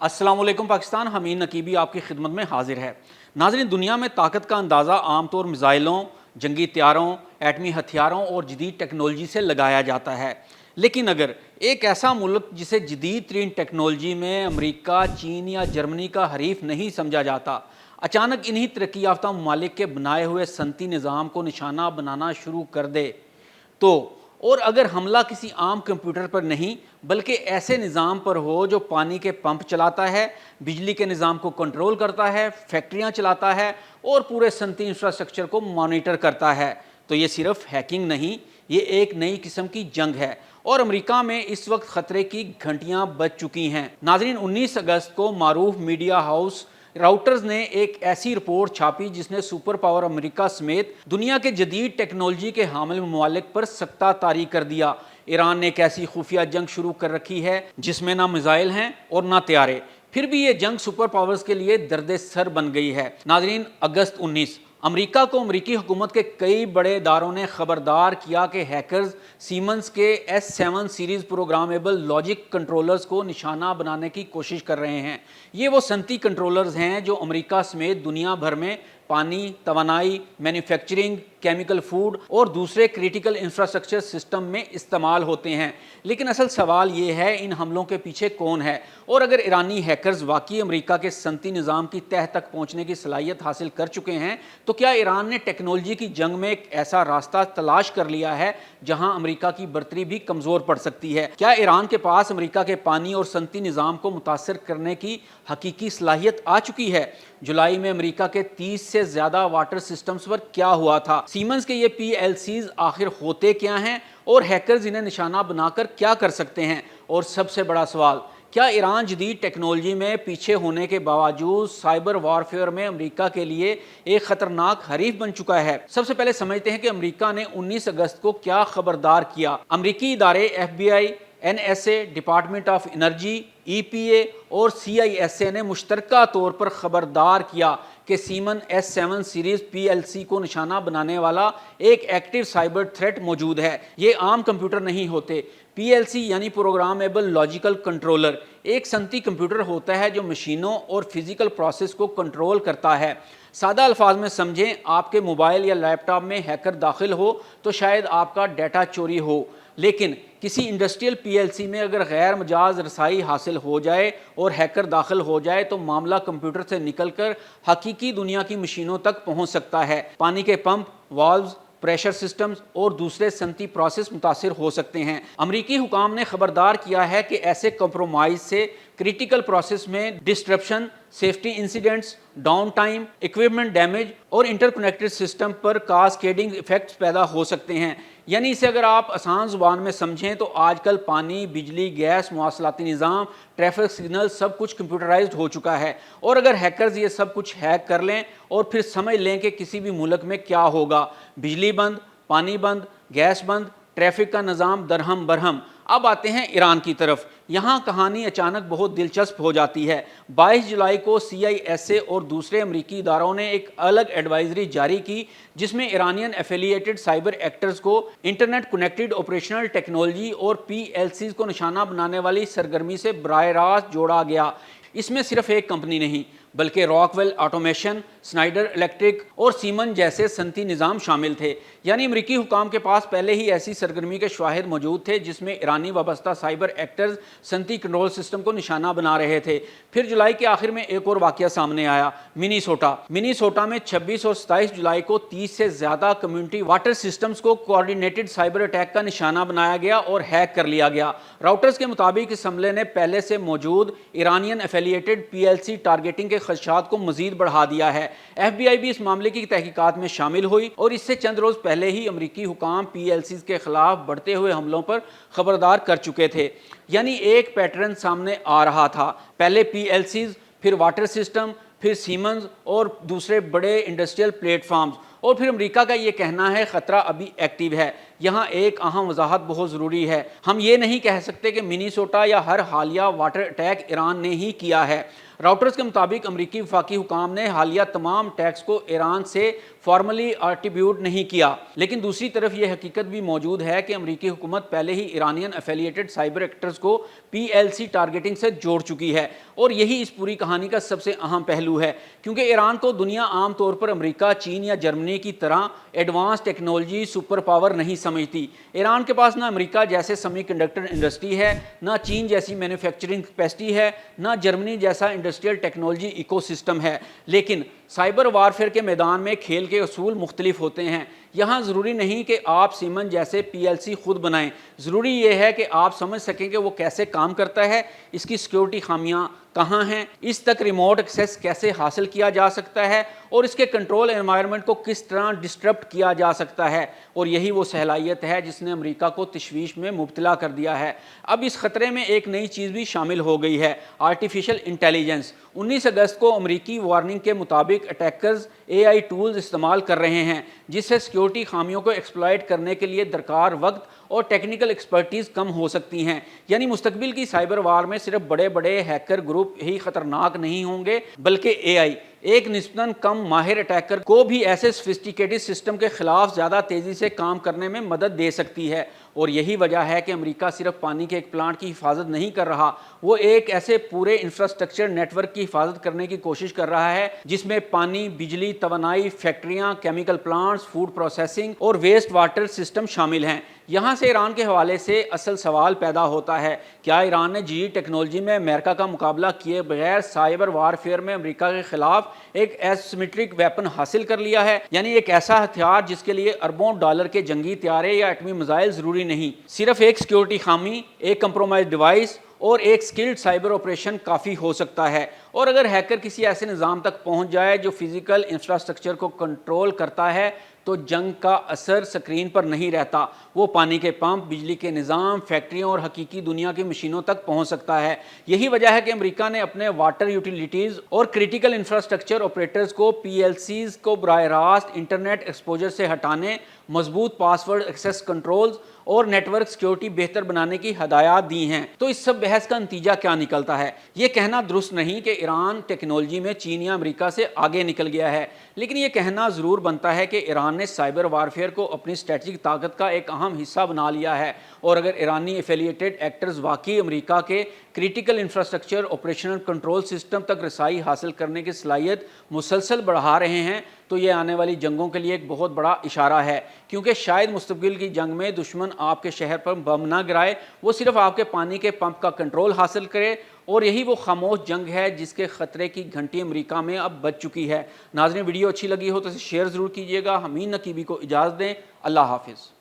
अस्सलाम वालेकुम पाकिस्तान। हमीद नकीबी आपकी खिदमत में हाजिर है। नाज़रीन, दुनिया में ताकत का अंदाज़ा आमतौर मिज़ाइलों, जंगी त्यारों, एटमी हथियारों और जदीद टेक्नोलॉजी से लगाया जाता है। लेकिन अगर एक ऐसा मुल्क जिसे जदीद तरीन टेक्नोलॉजी में अमरीका, चीन या जर्मनी का हरीफ नहीं समझा जाता, अचानक इन्हीं तरक्की याफ्ता ममालिक के बनाए हुए सनती निज़ाम को निशाना बनाना शुरू कर दे तो, और अगर हमला किसी आम कंप्यूटर पर नहीं बल्कि ऐसे निज़ाम पर हो जो पानी के पंप चलाता है, बिजली के निज़ाम को कंट्रोल करता है, फैक्ट्रियां चलाता है और पूरे सनती इंफ्रास्ट्रक्चर को मॉनिटर करता है, तो ये सिर्फ हैकिंग नहीं, ये एक नई किस्म की जंग है और अमेरिका में इस वक्त खतरे की घंटियां बज चुकी हैं। नाज़रीन, 19 अगस्त को मारूफ मीडिया हाउस राउटर्स ने एक ऐसी रिपोर्ट छापी जिसने सुपर पावर अमेरिका समेत दुनिया के जदीद टेक्नोलॉजी के हामिल ममालिक पर सख्ता तारी कर दिया। ईरान ने एक ऐसी खुफिया जंग शुरू कर रखी है जिसमें ना मिसाइल हैं और ना त्यारे, फिर भी ये जंग सुपर पावर्स के लिए दर्द सर बन गई है। नाजरीन, अगस्त 19 अमेरिका को अमेरिकी हुकूमत के कई बड़े इदारों ने खबरदार किया कि हैकर्स सीमंस के S7 series programmable logic controllers को निशाना बनाने की कोशिश कर रहे हैं। ये वो सनती कंट्रोलर्स हैं जो अमेरिका समेत दुनिया भर में पानी, तवानाई, मैन्युफैक्चरिंग, केमिकल, फूड और दूसरे क्रिटिकल इंफ्रास्ट्रक्चर सिस्टम में इस्तेमाल होते हैं। लेकिन असल सवाल ये है, इन हमलों के पीछे कौन है? और अगर ईरानी हैकर्स वाकई अमेरिका के सनती निज़ाम की तह तक पहुंचने की सलाहियत हासिल कर चुके हैं, तो क्या ईरान ने टेक्नोलॉजी की जंग में एक ऐसा रास्ता तलाश कर लिया है जहां अमेरिका की बर्तरी भी कमज़ोर पड़ सकती है? क्या ईरान के पास अमेरिका के पानी और सनती निज़ाम को मुतासर करने की हकीकी सलाहियत आ चुकी है? जुलाई में अमेरिका के 30 से ज़्यादा वाटर सिस्टम्स पर क्या हुआ था? सीमंस के ये PLCs आखिर होते क्या हैं और हैकर्स इन्हें निशाना बनाकर क्या कर सकते हैं? और सबसे बड़ा सवाल, क्या ईरान जदीद टेक्नोलॉजी में पीछे होने के बावजूद साइबर वॉरफेयर में अमेरिका के लिए एक खतरनाक हरीफ बन चुका है? सबसे पहले समझते हैं कि अमेरिका ने 19 अगस्त को क्या खबरदार किया। अमेरिकी इदारे FBI, NSA, department of energy, EPA और CISA ने मुश्तरका तौर पर खबरदार किया कि सीमन S7 सीरीज PLC को निशाना बनाने वाला एक एक्टिव साइबर थ्रेट मौजूद है। ये आम कंप्यूटर नहीं होते। PLC यानी प्रोग्रामेबल लॉजिकल कंट्रोलर एक सनती कंप्यूटर होता है जो मशीनों और फिजिकल प्रोसेस को कंट्रोल करता है। सादा अल्फाज में समझें, आपके मोबाइल या लैपटॉप में हैकर दाखिल हो तो शायद आपका डाटा चोरी हो, लेकिन किसी इंडस्ट्रियल PLC में अगर गैर मजाज रसाई हासिल हो जाए और हैकर दाखिल हो जाए तो मामला कंप्यूटर से निकलकर हकीकी दुनिया की मशीनों तक पहुंच सकता है। पानी के पंप, वाल्व्स, प्रेशर सिस्टम्स और दूसरे सनती प्रोसेस मुतासिर हो सकते हैं। अमरीकी हुकाम ने खबरदार किया है कि ऐसे कंप्रोमाइज से क्रिटिकल प्रोसेस में disruption, safety incidents, down time, equipment damage और इंटरकनेक्टेड सिस्टम पर कास्केडिंग इफेक्ट्स पैदा हो सकते हैं। यानी इसे अगर आप आसान ज़ुबान में समझें तो आजकल पानी, बिजली, गैस, मवासलाती निज़ाम, ट्रैफिक सिग्नल सब कुछ कंप्यूटराइज्ड हो चुका है और अगर हैकर्स ये सब कुछ हैक कर लें और फिर समझ लें कि किसी भी मुल्क में क्या होगा, बिजली बंद, पानी बंद, गैस बंद, ट्रैफिक का निज़ाम दरहम बरहम। अब आते हैं ईरान की तरफ। यहाँ कहानी अचानक बहुत दिलचस्प हो जाती है। 22 जुलाई को CISA और दूसरे अमरीकी इदारों ने एक अलग एडवाइजरी जारी की जिसमें ईरानियन एफिलिएटेड साइबर एक्टर्स को इंटरनेट कनेक्टेड ऑपरेशनल टेक्नोलॉजी और PLCs को निशाना बनाने वाली सरगर्मी से बराह रास्त जोड़ा गया। इसमें सिर्फ एक कंपनी नहीं बल्कि रॉकवेल ऑटोमेशन, स्नाइडर इलेक्ट्रिक और सीमन जैसे सनती निज़ाम शामिल थे। यानी अमरीकी हुकाम के पास पहले ही ऐसी सरगर्मी के शवाहिद मौजूद थे जिसमें ईरानी वाबस्ता साइबर एक्टर्स सनती कंट्रोल सिस्टम को निशाना बना रहे थे। फिर जुलाई के आखिर में एक और वाकया सामने आया, मिनीसोटा में 26 और 27 जुलाई को 30 से ज़्यादा कम्युनिटी वाटर सिस्टम्स को कोऑर्डिनेटेड साइबर अटैक का निशाना बनाया गया और हैक कर लिया गया। राउटर्स के मुताबिक इस हमले ने पहले से मौजूद ईरानियन एफिलिएटेड PLC टारगेटिंग के खदशात को मजीद बढ़ा दिया है। FBI भी इस मामले की तहकीकात में शामिल हुई और इससे चंद रोज पहले ही अमरीकी हुकाम PLCs के खिलाफ बढ़ते हुए हमलों पर खबरदार कर चुके थे। यानी एक पैटर्न सामने आ रहा था, पहले PLCs, फिर वाटर सिस्टम, फिर सीमंस और दूसरे बड़े इंडस्ट्रियल प्लेटफॉर्म्स, और फिर अमेरिका का ये कहना है खतरा अभी एक्टिव है। यहाँ एक अहम वजाहत बहुत ज़रूरी है। हम ये नहीं कह सकते कि मिनीसोटा या हर हालिया वाटर अटैक ईरान ने ही किया है। راؤٹرز کے مطابق امریکی وفاقی حکام نے حالیہ تمام ٹیکس کو ایران سے فارملی ایٹریبیوٹ نہیں کیا، لیکن دوسری طرف یہ حقیقت بھی موجود ہے کہ امریکی حکومت پہلے ہی ایرانین ایفیلیٹڈ سائبر ایکٹرز کو PLC ٹارگیٹنگ سے جوڑ چکی ہے، اور یہی اس پوری کہانی کا سب سے اہم پہلو ہے، کیونکہ ایران کو دنیا عام طور پر امریکہ، چین یا جرمنی کی طرح ایڈوانس ٹیکنالوجی سپر پاور نہیں سمجھتی۔ ایران کے پاس نہ امریکہ جیسے سیمی کنڈکٹر انڈسٹری ہے، نہ چین جیسی مینوفیکچرنگ کیپیسٹی ہے، نہ جرمنی جیسا انڈسٹریل ٹیکنالوجی ایکو سسٹم ہے، لیکن سائبر وارفیئر کے میدان میں کھیل کے اصول مختلف ہوتے ہیں۔ یہاں ضروری نہیں کہ آپ سیمن جیسے PLC خود بنائیں، ضروری یہ ہے کہ آپ سمجھ سکیں کہ وہ کیسے کام کرتا ہے، اس کی سیکیورٹی خامیاں کہاں ہیں، اس تک ریموٹ ایکسیس کیسے حاصل کیا جا سکتا ہے، اور اس کے کنٹرول انوائرمنٹ کو کس طرح ڈسٹرپٹ کیا جا سکتا ہے، اور یہی وہ صلاحیت ہے جس نے امریکہ کو تشویش میں مبتلا کر دیا ہے۔ اب اس خطرے میں ایک نئی چیز بھی شامل ہو گئی ہے، آرٹیفیشل انٹیلیجنس۔ 19 اگست کو امریکی وارننگ کے مطابق اٹیکرز AI ٹولز استعمال کر رہے ہیں، جس سے سیکیورٹی خامیوں کو ایکسپلائٹ کرنے کے لیے درکار وقت اور ٹیکنیکل ایکسپرٹیز کم ہو سکتی ہیں۔ یعنی مستقبل کی سائبر وار میں صرف بڑے بڑے ہیکر گروپ ہی خطرناک نہیں ہوں گے، بلکہ AI ایک نسبتاً کم ماہر اٹیکر کو بھی ایسے سفسٹیکیٹڈ سسٹم کے خلاف زیادہ تیزی سے کام کرنے میں مدد دے سکتی ہے، اور یہی وجہ ہے کہ امریکہ صرف پانی کے ایک پلانٹ کی حفاظت نہیں کر رہا، وہ ایک ایسے پورے انفراسٹرکچر نیٹ ورک کی حفاظت کرنے کی کوشش کر رہا ہے جس میں پانی، بجلی، توانائی، فیکٹریاں، کیمیکل پلانٹس، فوڈ پروسیسنگ اور ویسٹ واٹر سسٹم شامل ہیں۔ یہاں سے ایران کے حوالے سے اصل سوال پیدا ہوتا ہے، کیا ایران نے جی ٹیکنالوجی میں امریکہ کا مقابلہ کیے بغیر سائبر وارفیئر میں امریکہ کے خلاف ایک ایسیمیٹرک ویپن حاصل کر لیا ہے؟ یعنی ایک ایسا ہتھیار جس کے لیے اربوں ڈالر کے جنگی طیارے یا ایٹمی میزائل ضروری نہیں، صرف ایک سیکیورٹی خامی، ایک کمپرومائز ڈیوائس اور ایک سکلڈ سائبر آپریشن کافی ہو سکتا ہے۔ اور اگر ہیکر کسی ایسے نظام تک پہنچ جائے جو فزیکل انفراسٹرکچر کو کنٹرول کرتا ہے، تو جنگ کا اثر سکرین پر نہیں رہتا، وہ پانی کے پمپ، بجلی کے نظام، فیکٹریوں اور حقیقی دنیا کی مشینوں تک پہنچ سکتا ہے۔ یہی وجہ ہے کہ امریکہ نے اپنے واٹر یوٹیلیٹیز اور کریٹیکل انفراسٹرکچر آپریٹرز کو PLCs کو براہ راست انٹرنیٹ ایکسپوجر سے ہٹانے، مضبوط پاس ورڈ ایکسیس کنٹرولز اور نیٹ ورک سیکیورٹی بہتر بنانے کی ہدایات دی ہیں۔ تو اس سب بحث کا نتیجہ کیا نکلتا ہے؟ یہ کہنا درست نہیں کہ ایران ٹیکنالوجی میں چین یا امریکہ سے آگے نکل گیا ہے، لیکن یہ کہنا ضرور بنتا ہے کہ ایران نے سائبر وارفیئر کو اپنی اسٹریٹجک طاقت کا ایک اہم حصہ بنا لیا ہے، اور اگر ایرانی ایفیلیٹڈ ایکٹرز واقعی امریکہ کے critical infrastructure operational control system تک رسائی حاصل کرنے کی صلاحیت مسلسل بڑھا رہے ہیں، تو یہ آنے والی جنگوں کے لیے ایک بہت بڑا اشارہ ہے، کیونکہ شاید مستقبل کی جنگ میں دشمن آپ کے شہر پر بم نہ گرائے، وہ صرف آپ کے پانی کے پمپ کا کنٹرول حاصل کرے، اور یہی وہ خاموش جنگ ہے جس کے خطرے کی گھنٹی امریکہ میں اب بج چکی ہے۔ ناظرین، ویڈیو اچھی لگی ہو تو اسے شیئر ضرور کیجیے گا۔ امین نقیبی کو اجازت دیں، اللہ حافظ۔